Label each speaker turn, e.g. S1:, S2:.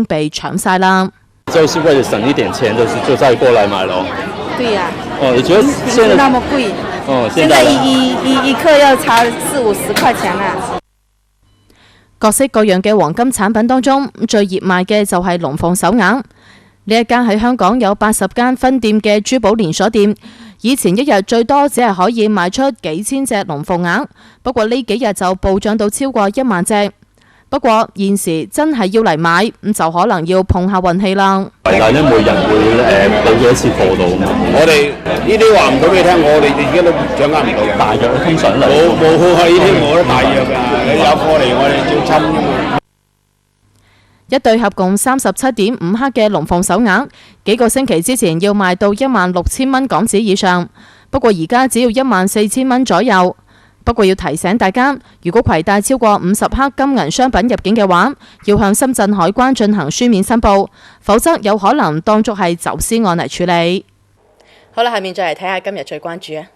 S1: 被搶晒啦。
S2: 就是為了省一點錢，就再過來買咯。
S3: 對呀、
S2: 哦，你覺得現在
S3: 那麼貴？
S2: 哦，
S3: 現在一克要差40-50塊錢啦。
S1: 各式各樣嘅黃金產品當中，最熱賣嘅就係龍鳳手鐲。呢一間喺香港有80間分店嘅珠寶連鎖店，以前一日最多只係可以賣出幾千隻龍鳳鐲，不過呢幾日就暴漲到超過1萬隻。不過現時真係要嚟買，咁就可能要碰下運氣啦。
S2: 但係咧，每人會報幾多次貨到嘛？
S4: 我哋呢啲話唔到俾你聽，我哋自己都掌握唔到嘅。
S2: 大約通常嚟
S4: 冇係呢啲冇得大約㗎，你有貨嚟我哋照侵啫嘛。
S1: 一對合共37.5克嘅龍鳳手鐲，幾個星期之前要賣到16,000蚊港紙以上，不過而家只要14,000蚊左右。不過要提醒大家，如果攜帶超過50克金銀商品入境嘅話，要向深圳海關進行書面申報，否則有可能當作係走私案嚟處理。好啦，下面再嚟睇下今日最關注啊！